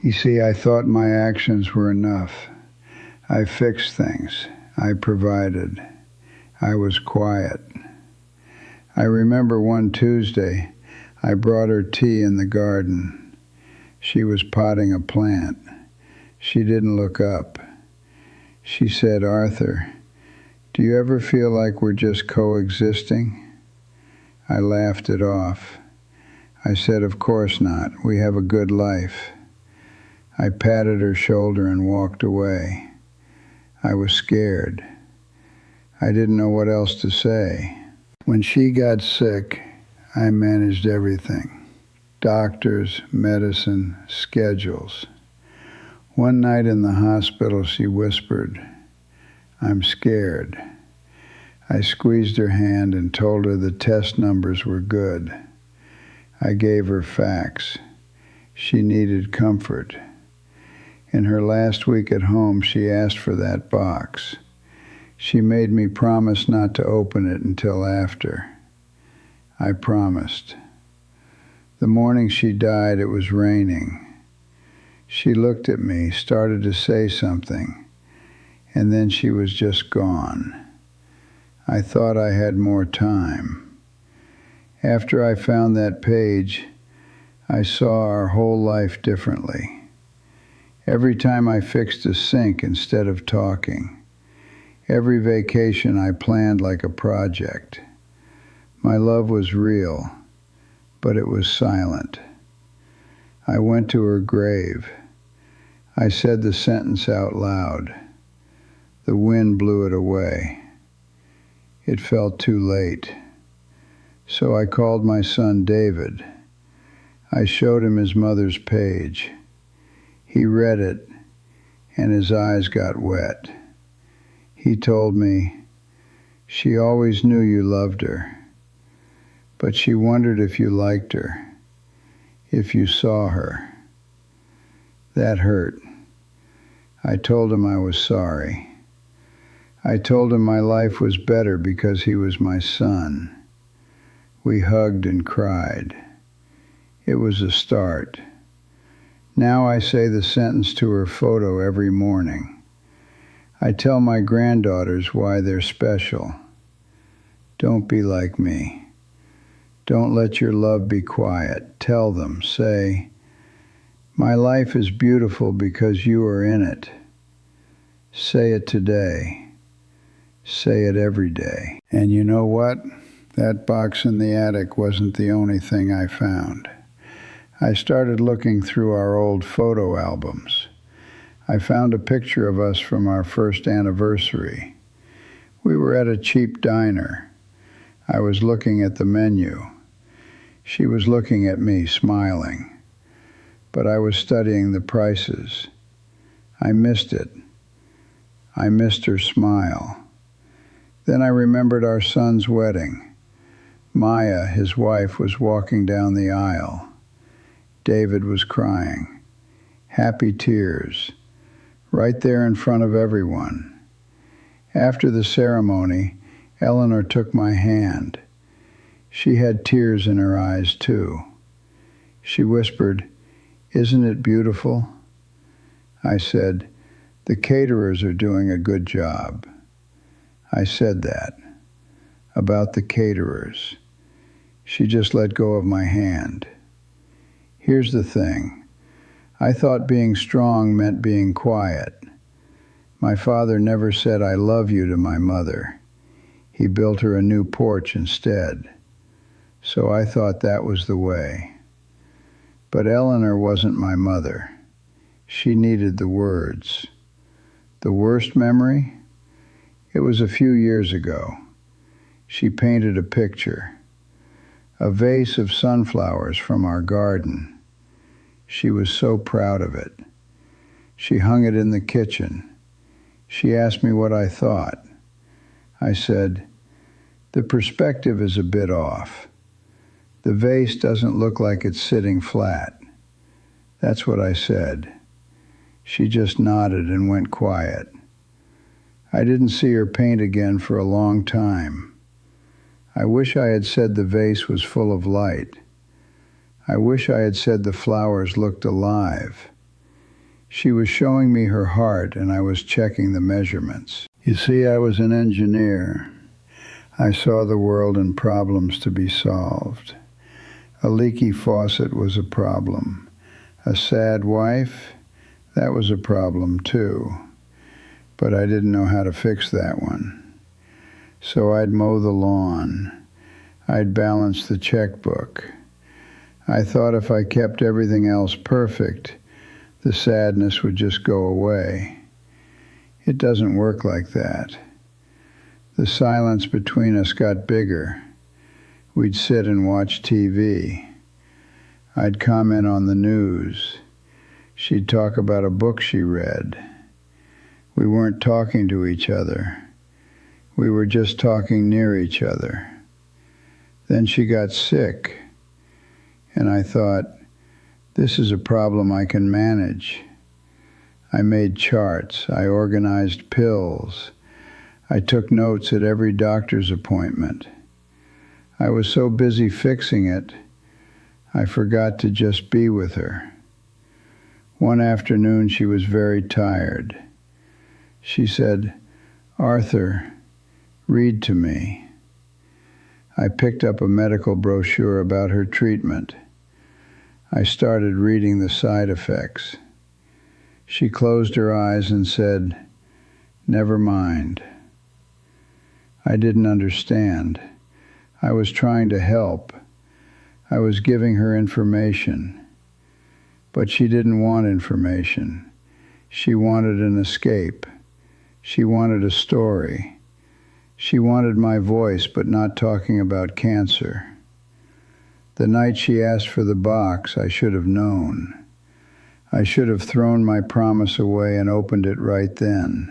You see, I thought my actions were enough. I fixed things. I provided. I was quiet. I remember one Tuesday, I brought her tea in the garden. She was potting a plant. She didn't look up. She said, "Arthur, do you ever feel like we're just coexisting?" I laughed it off. I said, "Of course not. We have a good life." I patted her shoulder and walked away. I was scared. I didn't know what else to say. When she got sick, I managed everything. Doctors, medicine, schedules. One night in the hospital, she whispered, "I'm scared." I squeezed her hand and told her the test numbers were good. I gave her facts. She needed comfort. In her last week at home, she asked for that box. She made me promise not to open it until after. I promised. The morning she died, it was raining. She looked at me, started to say something, and then she was just gone. I thought I had more time. After I found that page, I saw our whole life differently. Every time I fixed a sink instead of talking. Every vacation I planned like a project. My love was real, but it was silent. I went to her grave. I said the sentence out loud. The wind blew it away. It felt too late. So I called my son David. I showed him his mother's page. He read it, and his eyes got wet. He told me, "She always knew you loved her, but she wondered if you liked her, if you saw her." That hurt. I told him I was sorry. I told him my life was better because he was my son. We hugged and cried. It was a start. Now I say the sentence to her photo every morning. I tell my granddaughters why they're special. Don't be like me. Don't let your love be quiet. Tell them, say, "My life is beautiful because you are in it." Say it today. Say it every day. And you know what? That box in the attic wasn't the only thing I found. I started looking through our old photo albums. I found a picture of us from our first anniversary. We were at a cheap diner. I was looking at the menu. She was looking at me, smiling. But I was studying the prices. I missed it. I missed her smile. Then I remembered our son's wedding. Maya, his wife, was walking down the aisle. David was crying. Happy tears. Right there in front of everyone. After the ceremony, Eleanor took my hand. She had tears in her eyes, too. She whispered, "Isn't it beautiful?" I said, "The caterers are doing a good job." I said that. About the caterers. She just let go of my hand. Here's the thing. I thought being strong meant being quiet. My father never said "I love you" to my mother. He built her a new porch instead. So I thought that was the way. But Eleanor wasn't my mother. She needed the words. The worst memory? It was a few years ago. She painted a picture. A vase of sunflowers from our garden. She was so proud of it. She hung it in the kitchen. She asked me what I thought. I said, "The perspective is a bit off. The vase doesn't look like it's sitting flat." That's what I said. She just nodded and went quiet. I didn't see her paint again for a long time. I wish I had said the vase was full of light. I wish I had said the flowers looked alive. She was showing me her heart, and I was checking the measurements. You see, I was an engineer. I saw the world and problems to be solved. A leaky faucet was a problem. A sad wife, that was a problem too. But I didn't know how to fix that one. So I'd mow the lawn. I'd balance the checkbook. I thought if I kept everything else perfect, the sadness would just go away. It doesn't work like that. The silence between us got bigger. We'd sit and watch TV. I'd comment on the news. She'd talk about a book she read. We weren't talking to each other. We were just talking near each other. Then she got sick, and I thought, this is a problem I can manage. I made charts. I organized pills. I took notes at every doctor's appointment. I was so busy fixing it, I forgot to just be with her. One afternoon, she was very tired. She said, "Arthur, read to me." I picked up a medical brochure about her treatment. I started reading the side effects. She closed her eyes and said, "Never mind." I didn't understand. I was trying to help. I was giving her information. But she didn't want information. She wanted an escape. She wanted a story. She wanted my voice, but not talking about cancer. The night she asked for the box, I should have known. I should have thrown my promise away and opened it right then.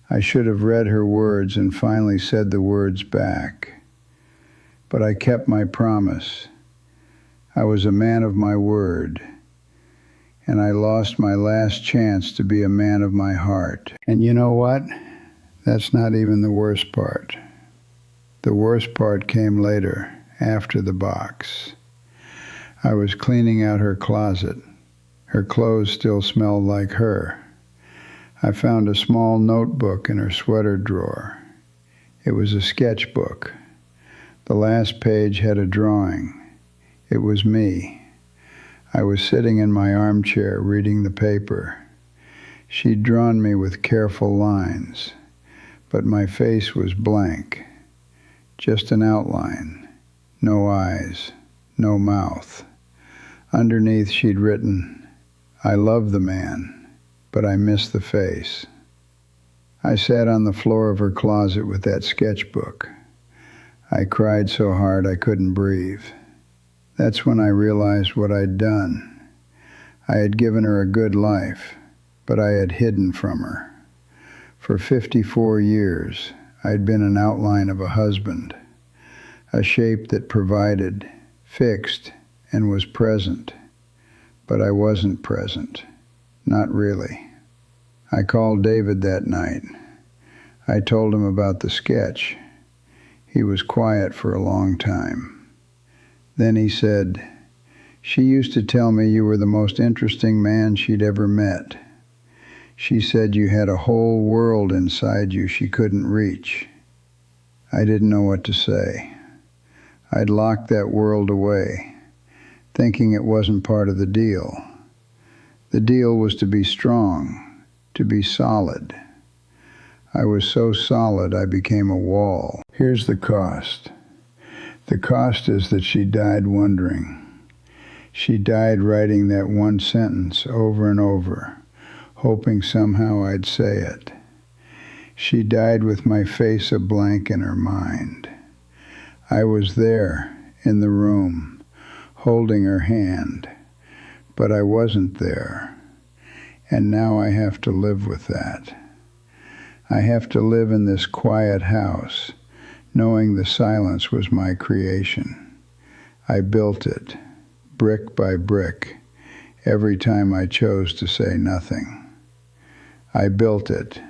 I should have read her words and finally said the words back. But I kept my promise. I was a man of my word. And I lost my last chance to be a man of my heart. And you know what? That's not even the worst part. The worst part came later, after the box. I was cleaning out her closet. Her clothes still smelled like her. I found a small notebook in her sweater drawer. It was a sketchbook. The last page had a drawing. It was me. I was sitting in my armchair reading the paper. She'd drawn me with careful lines, but my face was blank. Just an outline. No eyes. No mouth. Underneath she'd written, "I love the man, but I miss the face." I sat on the floor of her closet with that sketchbook. I cried so hard I couldn't breathe. That's when I realized what I'd done. I had given her a good life, but I had hidden from her. For 54 years, I'd been an outline of a husband, a shape that provided, fixed, and was present. But I wasn't present. Not really. I called David that night. I told him about the sketch. He was quiet for a long time. Then he said, "She used to tell me you were the most interesting man she'd ever met. She said you had a whole world inside you she couldn't reach." I didn't know what to say. I'd locked that world away, thinking it wasn't part of the deal. The deal was to be strong, to be solid. I was so solid I became a wall. Here's the cost. The cost is that she died wondering. She died writing that one sentence over and over, hoping somehow I'd say it. She died with my face a blank in her mind. I was there, in the room, holding her hand, but I wasn't there. And now I have to live with that. I have to live in this quiet house, knowing the silence was my creation. I built it, brick by brick, every time I chose to say nothing. I built it,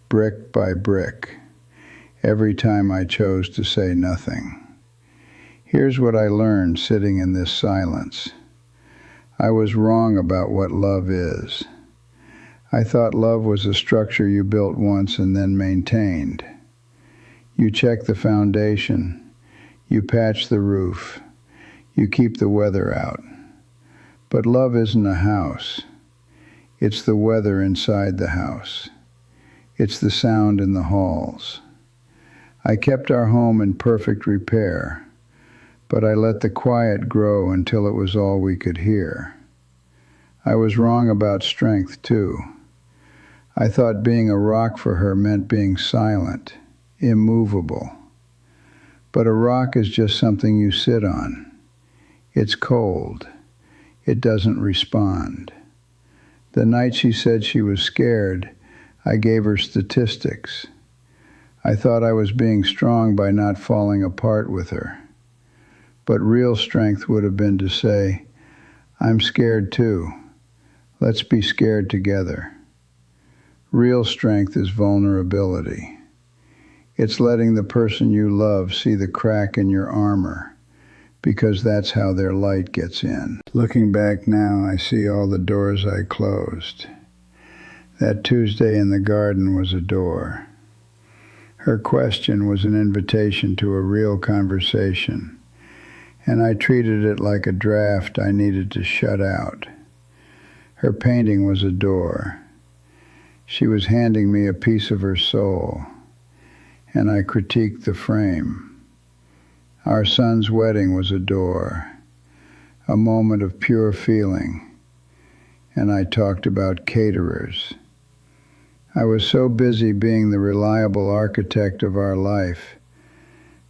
brick by brick, every time I chose to say nothing. Here's what I learned sitting in this silence. I was wrong about what love is. I thought love was a structure you built once and then maintained. You check the foundation, you patch the roof, you keep the weather out. But love isn't a house. It's the weather inside the house. It's the sound in the halls. I kept our home in perfect repair, but I let the quiet grow until it was all we could hear. I was wrong about strength, too. I thought being a rock for her meant being silent, immovable. But a rock is just something you sit on. It's cold. It doesn't respond. The night she said she was scared, I gave her statistics. I thought I was being strong by not falling apart with her. But real strength would have been to say, I'm scared too. Let's be scared together. Real strength is vulnerability. It's letting the person you love see the crack in your armor, because that's how their light gets in. Looking back now, I see all the doors I closed. That Tuesday in the garden was a door. Her question was an invitation to a real conversation, and I treated it like a draft I needed to shut out. Her painting was a door. She was handing me a piece of her soul, and I critiqued the frame. Our son's wedding was a door, a moment of pure feeling, and I talked about caterers. I was so busy being the reliable architect of our life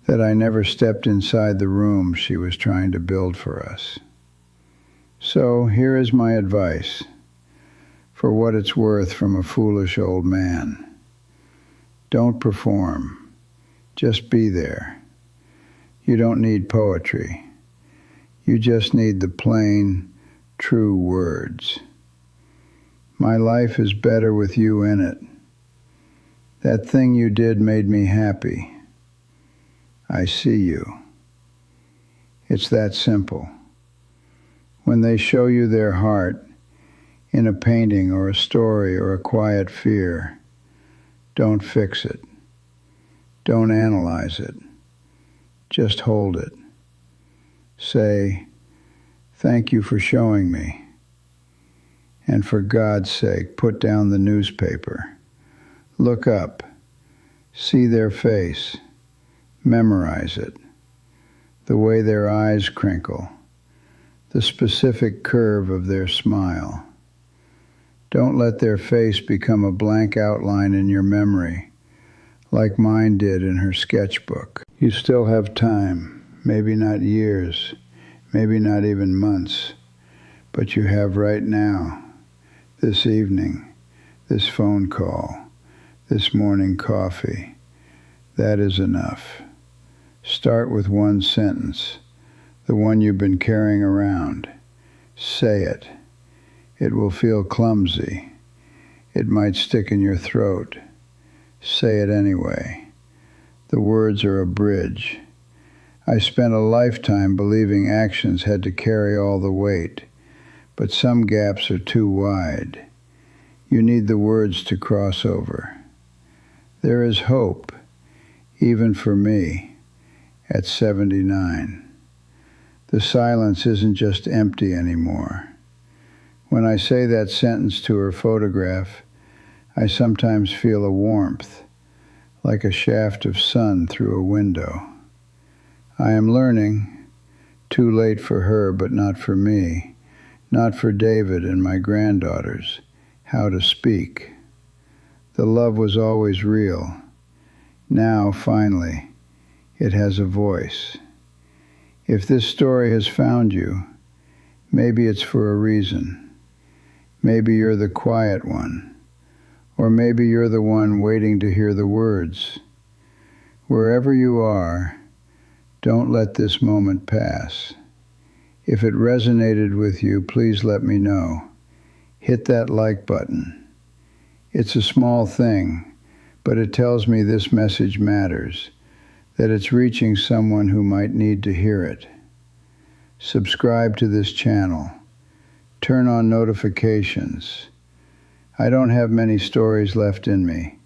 that I never stepped inside the room she was trying to build for us. So here is my advice, for what it's worth from a foolish old man. Don't perform. Just be there. You don't need poetry. You just need the plain, true words. My life is better with you in it. That thing you did made me happy. I see you. It's that simple. When they show you their heart in a painting or a story or a quiet fear, don't fix it. Don't analyze it. Just hold it. Say, thank you for showing me. And for God's sake, put down the newspaper. Look up. See their face. Memorize it. The way their eyes crinkle. The specific curve of their smile. Don't let their face become a blank outline in your memory, like mine did in her sketchbook. You still have time, maybe not years, maybe not even months, but you have right now, this evening, this phone call, this morning coffee. That is enough. Start with one sentence, the one you've been carrying around. Say it. It will feel clumsy. It might stick in your throat. Say it anyway. The words are a bridge. I spent a lifetime believing actions had to carry all the weight, but some gaps are too wide. You need the words to cross over. There is hope, even for me, at 79. The silence isn't just empty anymore. When I say that sentence to her photograph, I sometimes feel a warmth, like a shaft of sun through a window. I am learning, too late for her but not for me, not for David and my granddaughters, how to speak. The love was always real. Now, finally, it has a voice. If this story has found you, maybe it's for a reason. Maybe you're the quiet one, or maybe you're the one waiting to hear the words. Wherever you are, don't let this moment pass. If it resonated with you, please let me know. Hit that like button. It's a small thing, but it tells me this message matters, that it's reaching someone who might need to hear it. Subscribe to this channel. Turn on notifications. I don't have many stories left in me,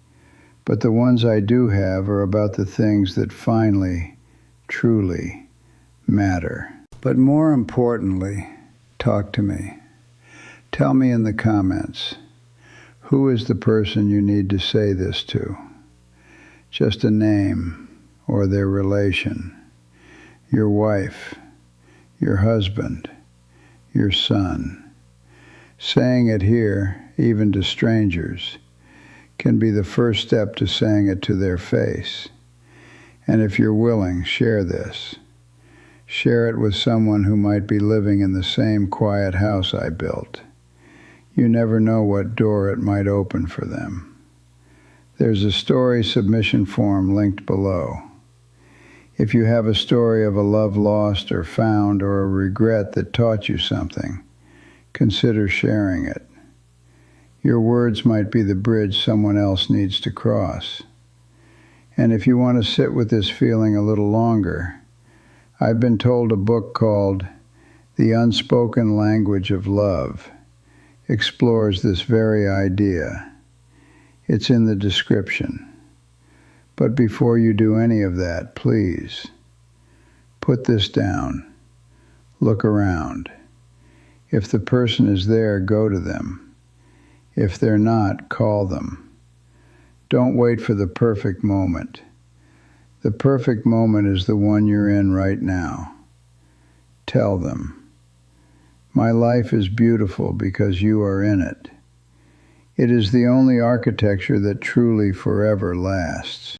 but the ones I do have are about the things that finally, truly matter. But more importantly, talk to me. Tell me in the comments, who is the person you need to say this to? Just a name or their relation. Your wife, your husband, your son. Saying it here, even to strangers, can be the first step to saying it to their face. And if you're willing, share this. Share it with someone who might be living in the same quiet house I built. You never know what door it might open for them. There's a story submission form linked below. If you have a story of a love lost or found or a regret that taught you something, consider sharing it. Your words might be the bridge someone else needs to cross. And if you want to sit with this feeling a little longer, I've been told a book called The Unspoken Language of Love explores this very idea. It's in the description. But before you do any of that, please, put this down. Look around. If the person is there, go to them. If they're not, call them. Don't wait for the perfect moment. The perfect moment is the one you're in right now. Tell them, my life is beautiful because you are in it. It is the only architecture that truly forever lasts.